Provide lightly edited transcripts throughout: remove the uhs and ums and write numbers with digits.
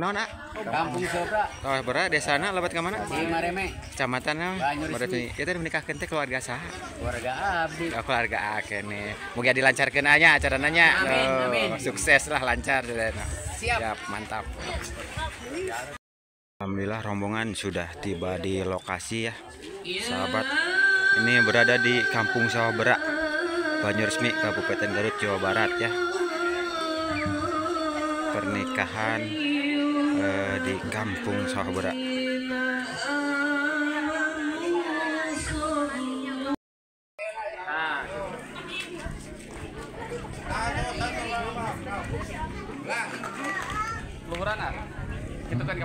Nona Kampung Sobra. oh berat desana lebat ke mana? Cimareme. Kecamatan berarti kita menikahkan teh keluarga saha? Keluarga abdi. Oh, keluarga akene. Muga dilancarkeun anya acara nanya. Amin, amin. Sukses lah lancar sudah. Siap. Mantap. Alhamdulillah rombongan sudah tiba di lokasi ya. Sahabat. Ini berada di Kampung Sawah Berak, Banyuresmi, Kabupaten Garut, Jawa Barat ya. Pernikahan di Kampung Sawah Berak. Luhuran itu kan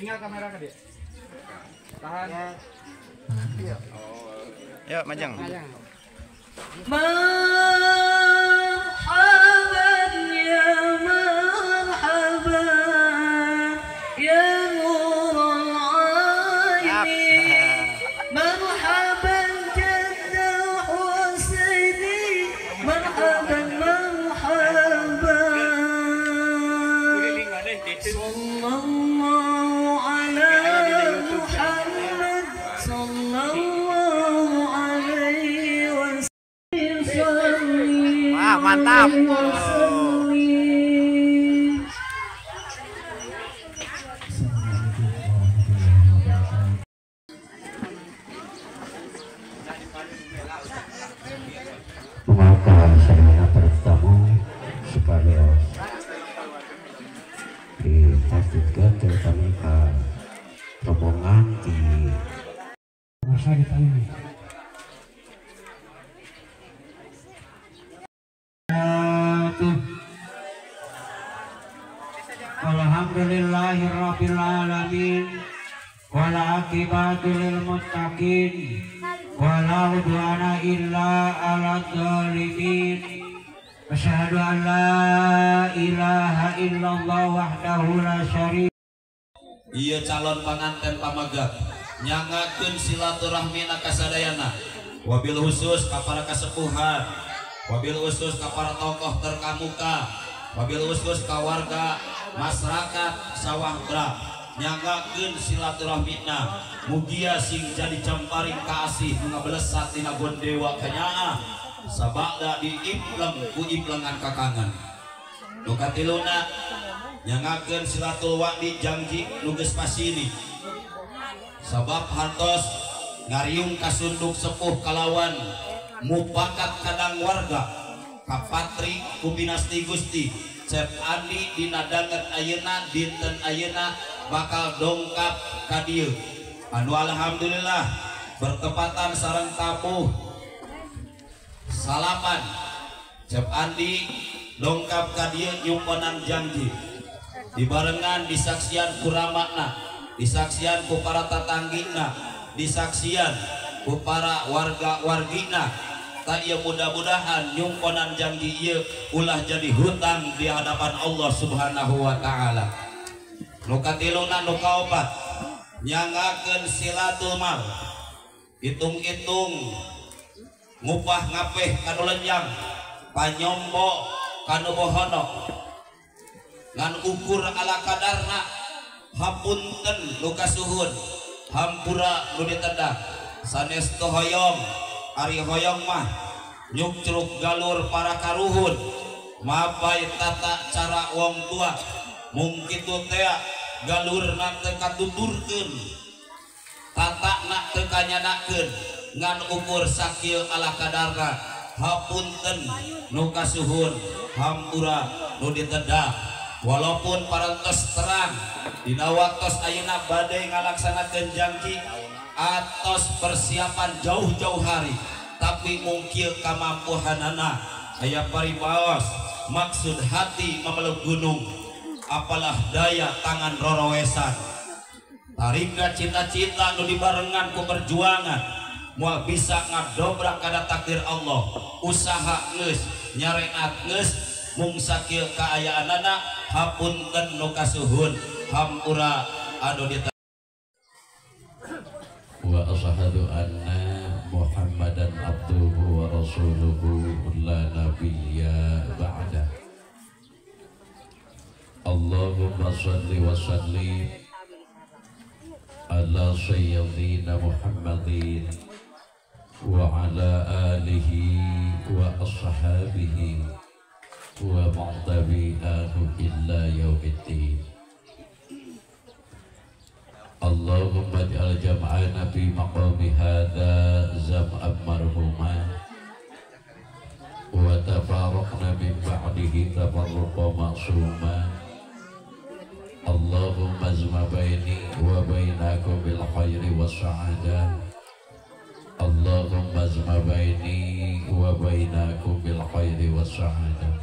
tinggal kamera ke dia. Tahan. Yuk, majang. Marhaban ya marhaban ya nurul aini marhaban jadda Husaini marhaban sallallahu ala Muhammad sallallahu alaihi wasallam. Wah, mantap. Maka saya bertemu sekalian dipastikan terutama ke rombongan di masa kita ini. Alhamdulillahirabbil alamin wal aqibatu lil muttaqin wala udwana illa 'alal zalimin. Asyhadu an la ilaha illallah wahdahu la syarika. Ieu calon panganten pamagak nyangakeun silaturahmina kasadayana, wabil khusus ka para kasepuhan, wabil khusus ka para tokoh terkemuka, wabil khusus ka warga masyarakat Sawah Berak, nyangakeun silaturahmina mugia sing jadi camparing kaasih ngabelesat dina gondewa kanyaa sabada diipleng ku iplengan kakangan. Nu katiluna nyangakeun silatul wadi janji nu geus pasini sabab hartos ngariung kasunduk sepuh kalawan mupakat kadang warga kapatri ku dinasti Gusti Cep Andi dina danget ayeuna dinten ayeuna bakal dongkap ka dieu anu alhamdulillah bertepatan sareng tabuh salaman Cep Andi dongkap ka dieu nyumponan janji dibarengan disaksian ku ramakna, disaksian ku para tatanggina, disaksian ku para warga-wargina. Tak ia mudah-mudahan nyumponan janji ieu ulah jadi hutang di hadapan Allah Subhanahu wa taala. Nu katiluna nu kaopat nyangakeun silatul mar. Hitung-hitung ngupah ngapeh kanu lenjang, panyombo kanu bohono. Ngan ukur ala kadarna hapunten nu kasuhun hampura nu ditedang sanes hoyong Ari hoyong mah nyukcruk galur para karuhun mapai tata cara wong tua mungkin tuh teh galur nak teka tuturkeun tata nak teka nyanakeun ngan ukur sakil ala kadarna hapunten nu kasuhun hampura nu ditedah walaupun parantos terang dina waktos ayeuna badai ngalaksanakeun jangki atos persiapan jauh-jauh hari tapi mungkin kamampuhanana aya paribaos maksud hati memeluk gunung apalah daya tangan rorowesan tarikna cita-cita nu dibarengan ku perjuangan moal bisa ngadobrak kada takdir Allah usaha geus nyareat geus mung sakieu kaayaanana hapunten nu kasuhun hampura anu di wa asyhadu anna Muhammadan abduhu wa rasuluhu la nabiyya ba'da. Allahumma shalli wa sallim ala sayyidina Muhammadin wa ala alihi wa ashabihi wa ma'tabi'ahu illa yaumiddin. Allahumma ij'al jam'ana fi maqami hadza zam'an marhuma wa tafarraqna min ba'dihi tafarruqa ma'suma. Allahumma azma baini wa bainakum bil khairi was sa'adah. Allahumma azma baini wa bainakum bil khairi was sa'adah.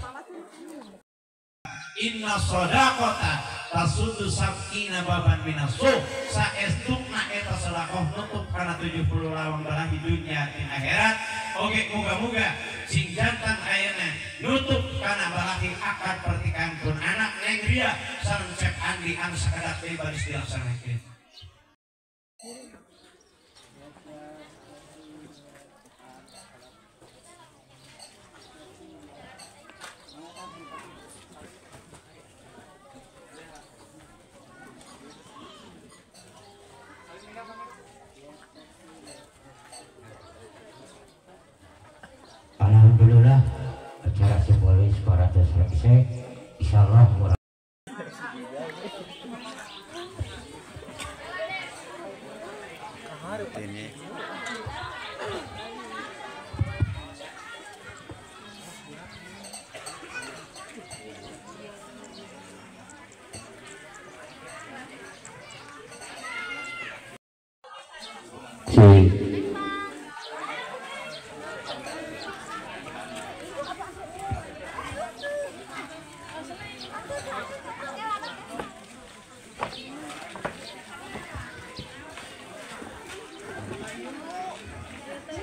Inna shadaqata tasudu sab'ina baban minasu saestukna eta sedekah nutup kana 70 lawang balahi dunya di akhirat oge muga-muga sing jantan ayeuna nutup kana balahi akad pertikahan pun anak neng ria sareng cep andi anu sakadak deui baris dilaksanakeun. Alhamdulillah acara simbolis para selesai insyaallah ini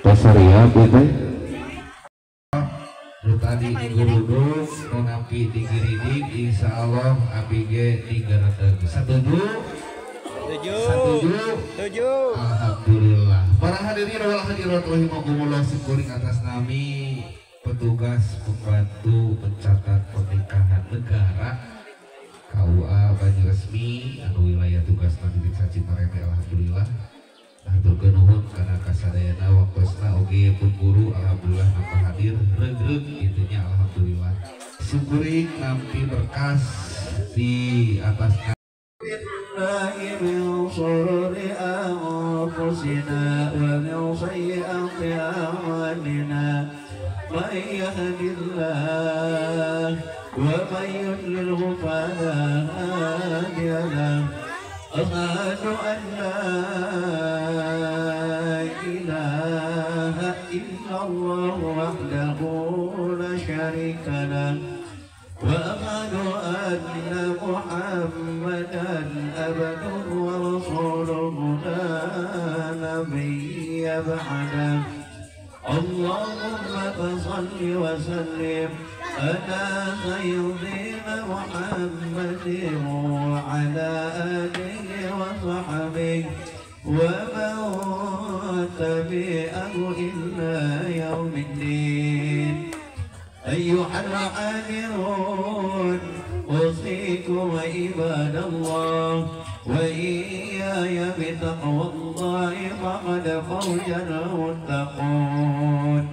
Pasariap itu tadi digurudung mengapi digiridik insyaallah abg 300 setuju alhamdulillah. Para hadirin wal hadirat rahimakumullah syukuring atas nami petugas pembantu pencatat pernikahan negara KUA Banyu-Resmi anu wilayah tugas di Desa Cipareme. Alhamdulillah haturkeun nuhun kana kasadayana waktosna oge pun guru alhamdulillah napa hadir regreg itunya alhamdulillah syukuring nampi berkas di atas min shururi anfusina wa min sayyiati a'malina man yahdihillah wa man yudlilhu fala hadiya lahu asyhadu an la ilaha illallah wahdahu la syarika lahu wa asyhadu anna Muhammadan abduhu wa rasuluhu la nabiyya ba'dahu. Allahumma salli wa sallim ala sayyidina Muhammadin wa ala alihi wa sahbihi wa man tabi'ahu ila yaumiddin. Ayyuhal amirun usikum ibadallah wa iyaya bitaqwallahi faqad fawzal muttaqun.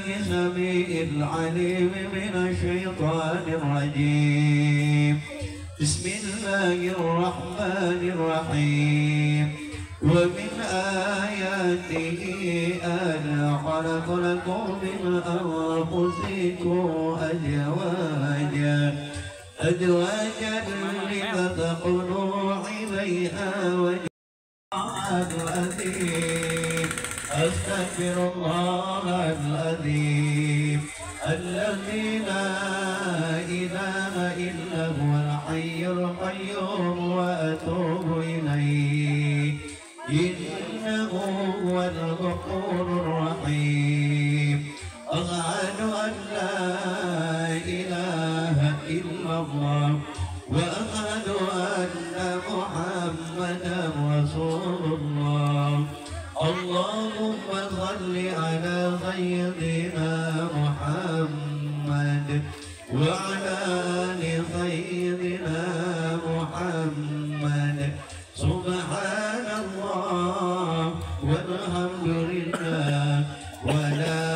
السميع العليم من الشيطان الرجيم. بسم الله الرحمن الرحيم. ومن آياته أن خلق لكم من أنفسكم أزواجا لتدخلوا عليها العظيم. أستغفر الله العظيم الذي لا إله إلا هو الحي القيوم وأتوب إليه إنه هو الغفور الرحيم. أشهد أن لا إله إلا الله وأشهد أن محمدا رسول الله. اللهم صل على سيدنا محمد وعلى آل سيدنا محمد. سبحان الله والحمد لله ولا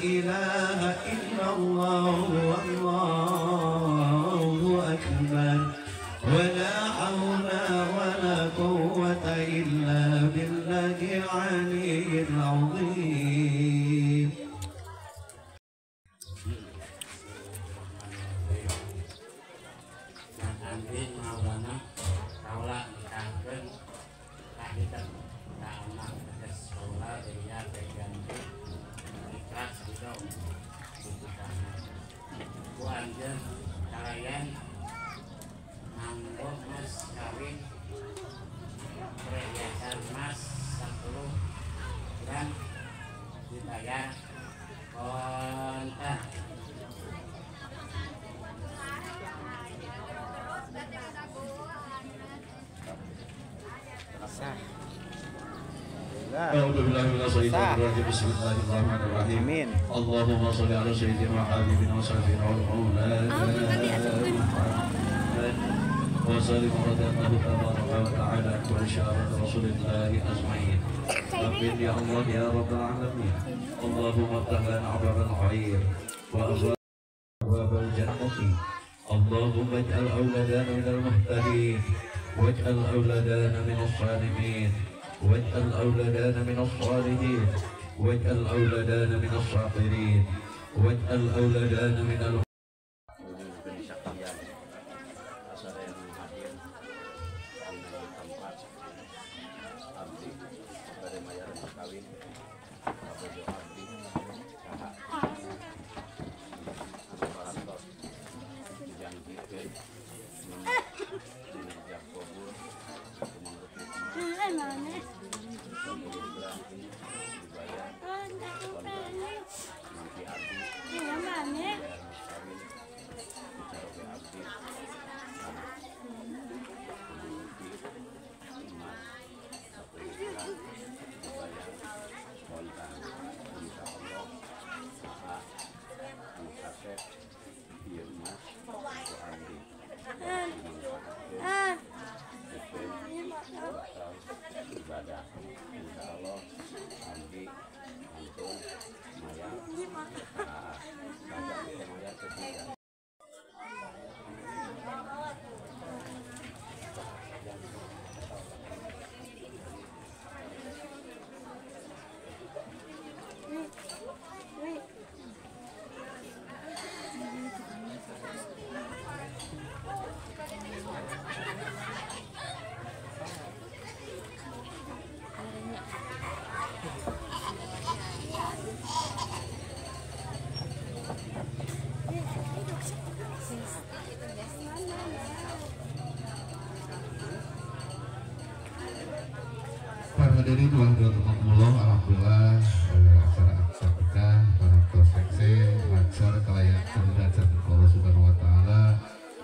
إله إلا الله والله أكبر ولا حول ولا قوة إلا بالله العلي العظيم. Kalian nanggung mas kawin perhiasan emas 10 gram dibayar kontan. Bismillahirrahmanirrahim. Amin. Allahumma sholli ala sayyidina habibina wa sahbina wa maulana wa sallim radhiyallahu tabaraka wa ta'ala wa syarat rasulillahi ajma'in. Amin ya Allah ya rabbal alamin. Allahumma iftah lana abwabal khair wa abwabal jannati. Allahumma ij'al awladana minal muhtadin waj'al awladana minas salimin واجعل أولادنا من الصالحين واجعل أولادنا من الصابرين واجعل أولادنا من Hadirin warahmatullah, alhamdulillah acara aksa berkah para prospekse lancar kelayan kemudahan Allah subhanahu wa ta'ala.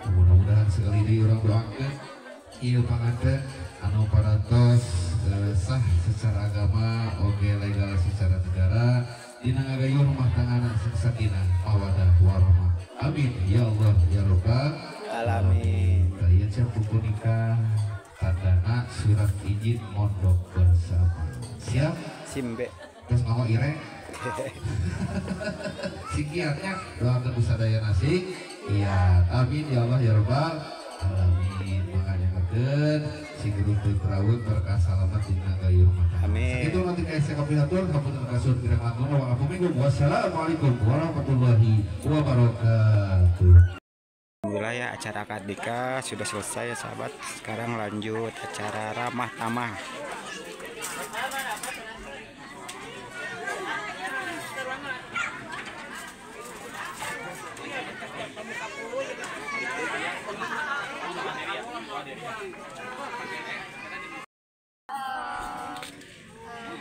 Mudah-mudahan sekali di orang doakan ieu panganten anu parantos sah secara agama oge legal secara negara dina ngagayuh rumah tangga sakinah mawadah warahmah. Amin ya Allah ya rabbal alamin. Kalian siap buku nikah tandana surat izin mondok bersama. Siap? Simbe. Terus mau ireng? sikiatnya doakan busadaya nasi. Iya, amin ya Allah ya Rabbal alamin. Makanya ngeden sing runtut rawuh berkah selamat dina gayu rumah tangga. Amin. Itu nanti kayak saya kapilatur kapunten kasur pirang langkung wa afumikum. Wassalamualaikum warahmatullahi wabarakatuh. Wilayah acara akad nikah sudah selesai ya sahabat. Sekarang lanjut acara ramah tamah.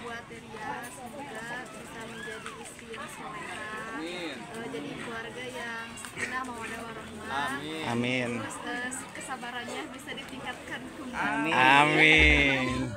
Buat Deria semoga bisa menjadi istri yang soleha, jadi keluarga yang sakinah mawaddah warahmah. Amin. Terus kesabarannya bisa ditingkatkan kembali. Amin.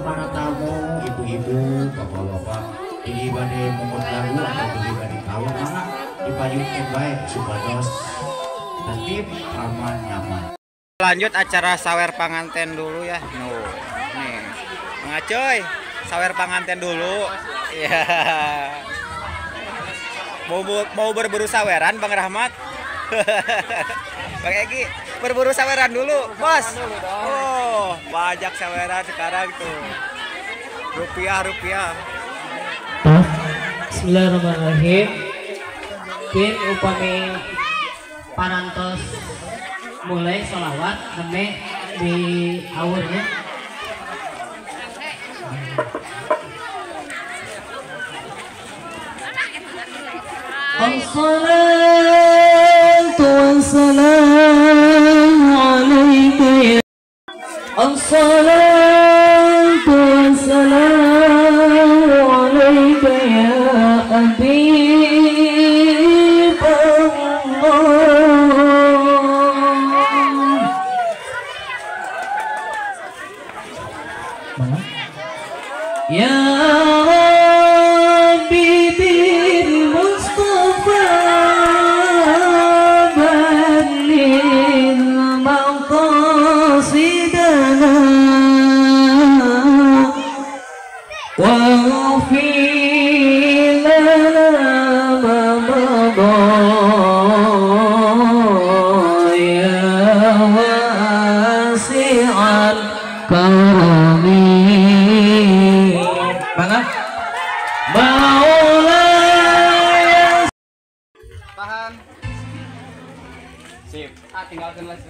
Para tamu, ibu-ibu, bapak-bapak, Jadi bade mungut lagu atau beli bade kawin mah dipayungkeun bae supados tertib, aman, nyaman. Lanjut acara sawer panganten dulu ya. Nih. Ngacoy, sawer panganten dulu. Ya. Mau berburu saweran Bang Rahmat? Bang Egi, berburu saweran dulu, Bos. Oh, pajak saweran sekarang tuh. Rupiah. Bismillahirrahmanirrahim. Mungkin upami parantos mulai sholawat sampai di awurnya. As-salatu wassalamu alaika ya As-salatu wassalamu alaika ya Habibullah. Ya Rabbi bil Mustafa balil maqasidana waghfir lana ma madha ya wasi'al karami. Mana? Maulaya. Tahan. Sip. Tinggalkan lagi.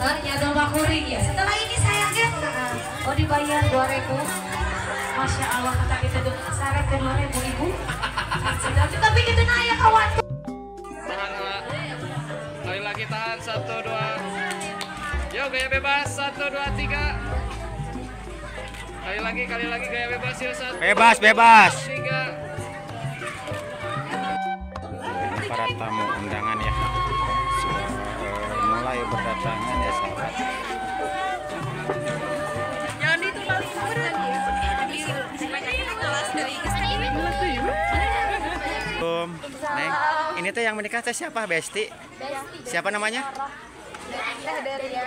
Ya domba kuring ya. Setelah ini sayangnya oh dibayar 2.000. Masya Allah kata kita syarat ke 2.000 ibu. Tapi kita nanya kawan. Tahan kali lagi tahan 1 2. Yo gaya bebas 1 2 3. Kali lagi gaya bebas yuk 1. Bebas. 3. Para tamu undangan ya. Mulai berdatangan ya sahabat. Jangan ditulis Neng, ini tuh yang menikah teh siapa, Besti? Siapa namanya?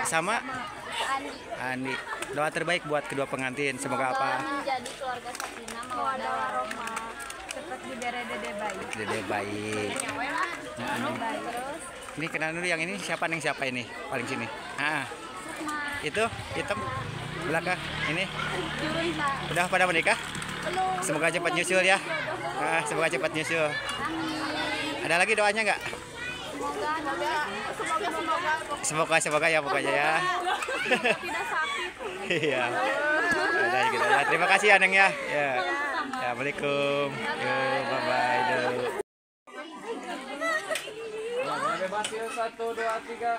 Sama Andi. Doa terbaik buat kedua pengantin. Semoga apa? Menjadi keluarga sakinah mawaddah warahmah. Cepat diberi dede bayi. Dede baik. Ini kenal dulu yang ini siapa Neng, siapa ini? Paling sini. Itu hitam belakang ini. Udah pada menikah? Semoga cepat nyusul ya. Semoga cepat nyusul. Ada lagi doanya nggak? Semoga ya pokoknya ya. Tidak sakit. Iya. Ada gitu ya. Terima kasih ya Neng ya. Ya. Assalamualaikum. Bye bye dulu. Bebas yuk 1 2 3.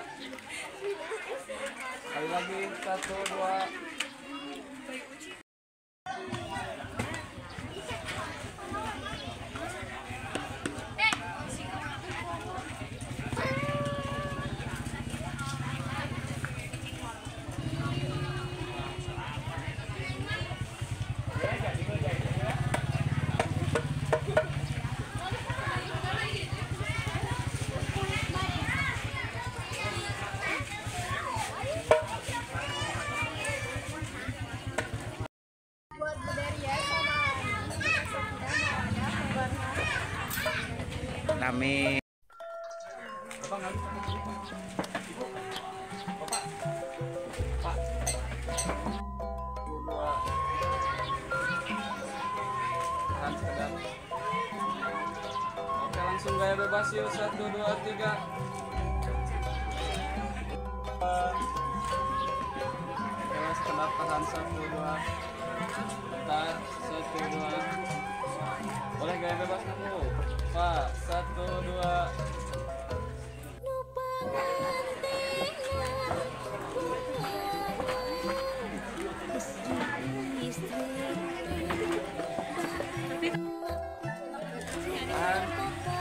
Kali lagi 1 2. Kami Oke, langsung gaya bebas yuk 1 2 3. Oke, sekedap tahan 1, 2. Tahan 1, 2. Boleh gaya bebas kamu. Pak, 1, 2.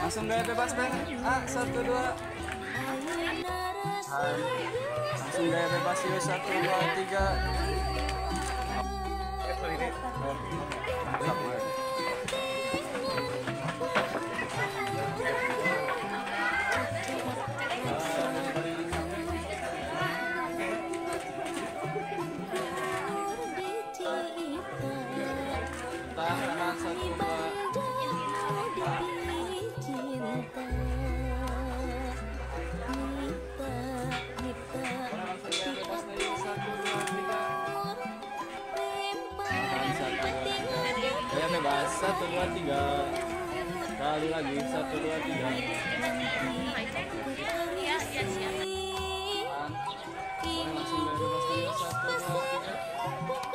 Langsung gaya bebas Ben. 1, 2. Langsung gaya bebas yuk 1, 2, 3. Tahan 1, 2. Gaya bebas 1, 2, 3. Kali lagi 1, 2, 3. Langsung gaya bebas 1, 2, 3.